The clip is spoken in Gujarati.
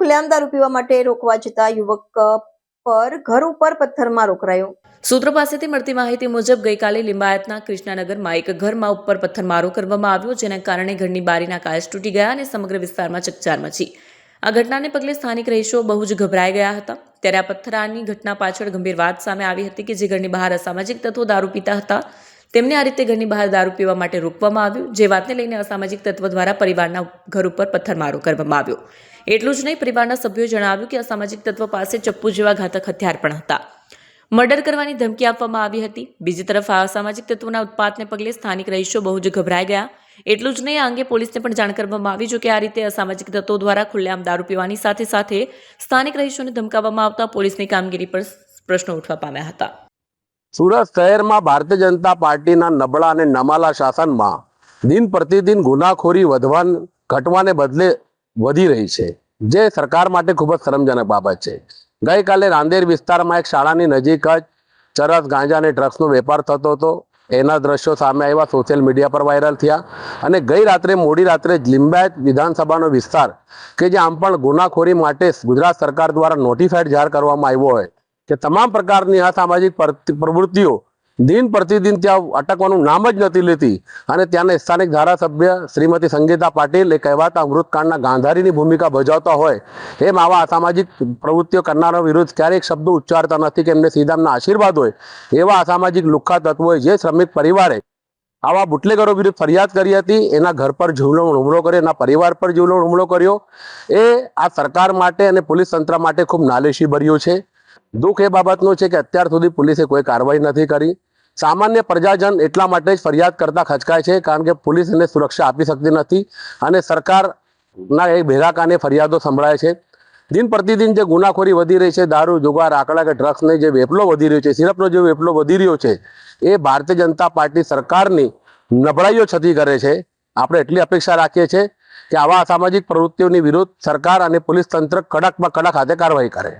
ખુલ્લેઆમ દારૂ પીવા માટે રોકવા જતા યુવક પર ઘર ઉપર પથ્થરમારો કરાયો। સૂત્રો પાસેથી મળતી માહિતી મુજબ ગઈકાલે લિંબાયતના કૃષ્ણનગરમાં એક ઘરમાં ઉપર પથ્થરમારો કરવામાં આવ્યો, જેના કારણે ઘરની બારીના કાચ તૂટી ગયા અને સમગ્ર વિસ્તારમાં ચકચાર મચી। આ ઘટનાને પગલે સ્થાનિક રહીશો બહુ જ ગભરાઈ ગયા હતા। ત્યારે આ પથ્થરમારાની ઘટના પાછળ ગંભીર વાત સામે આવી હતી કે જે ઘરની બહાર અસામાજિક તત્વો દારૂ પીતા હતા, તેમને આ રીતે ઘરની બહાર દારૂ પીવા માટે રોકવામાં આવ્યું, જે વાતને લઈને અસામાજિક તત્વ દ્વારા પરિવારના ઘર ઉપર પથ્થરમારો કરવામાં આવ્યો। એટલું જ નહીં, પરિવારના સભ્યોએ જણાવ્યું કે અસામાજિક તત્વ પાસે ચપ્પુ જેવા ઘાતક હથિયાર પણ હતા। મર્ડર કરવાની ધમકી આપવામાં આવી હતી। બીજી તરફ આ અસામાજિક તત્વોના ઉત્પાતને પગલે સ્થાનિક રહીશો બહુ જ ગભરાઈ ગયા। એટલું જ નહીં, આ અંગે પોલીસને પણ જાણ કરવામાં આવી, જો કે આ રીતે અસામાજિક તત્વો દ્વારા ખુલ્લેઆમ દારૂ પીવાની સાથે સાથે સ્થાનિક રહીશોને ધમકાવવામાં આવતા પોલીસની કામગીરી પર પ્રશ્નો ઉઠવા પામ્યા હતા। સુરત શહેરમાં ભારતીય જનતા પાર્ટીના નબળા અને નમાલા શાસનમાં દિન પ્રતિદિન ગુનાખોરી ઘટવાને બદલે વધી રહી છે, જે સરકાર માટે ખૂબ જ શરમજનક બાબત છે। ગઈકાલે રાંદેર વિસ્તારમાં એક શાળાની નજીક જ ચરસ, ગાંજા અને ડ્રગ્સનો વેપાર થતો હતો। એના દ્રશ્યો સામે આવ્યા, સોશિયલ મીડિયા પર વાયરલ થયા અને ગઈ રાત્રે મોડી રાત્રે લિંબાયત વિધાનસભાનો વિસ્તાર કે જે આમ પણ ગુનાખોરી માટે ગુજરાત સરકાર દ્વારા નોટિફાઈડ જાહેર કરવામાં આવ્યો હોય કે તમામ પ્રકારની અસામાજિક પ્રવૃત્તિઓ દિન પ્રતિદિન ત્યાં અટકવાનું નામ જ નથી લેતી અને ત્યાંના સ્થાનિક ધારાસભ્ય શ્રીમતી સંગીતા પાટીલ એ કહેવાતા અમૃતકાળના ગાંધારીની ભૂમિકા ભજવતા હોય એમ આવા અસામાજિક પ્રવૃત્તિઓ કરનારા વિરુદ્ધ ક્યારેક શબ્દો ઉચ્ચારતા નથી કે એમને સીધા એમના આશીર્વાદ હોય। એવા અસામાજિક લુખ્ખા તત્વોએ જે શ્રમિક પરિવારે આવા બુટલેગરો વિરુદ્ધ ફરિયાદ કરી હતી, એના ઘર પર જીવલેણ હુમલો કર્યો, એના પરિવાર પર જીવલેણ હુમલો કર્યો, એ આ સરકાર માટે અને પોલીસ તંત્ર માટે ખૂબ નાલેશી ભર્યું છે। દુઃખ એ બાબતનું છે કે અત્યાર સુધી પોલીસે કોઈ કાર્યવાહી નથી કરી। સામાન્ય પ્રજાજન એટલા માટે જ ફરિયાદ કરતા ખચકાય છે કારણ કે પોલીસ એને સુરક્ષા આપી શકતી નથી અને સરકારના એ ભેરાકાને ફરિયાદો સંભળાય છે। દિન પ્રતિદિન જે ગુનાખોરી વધી રહી છે, દારૂ, જુગાર, આંકડા કે ડ્રગ્સને જે વેપલો વધી રહ્યો છે, સિરપનો જે વેપલો વધી રહ્યો છે, એ ભારતીય જનતા પાર્ટી સરકારની નબળાઈઓ છતી કરે છે। આપણે એટલી અપેક્ષા રાખીએ છીએ કે આવા અસામાજિક પ્રવૃત્તિઓની વિરુદ્ધ સરકાર અને પોલીસ તંત્ર કડકમાં કડક હાથે કાર્યવાહી કરે।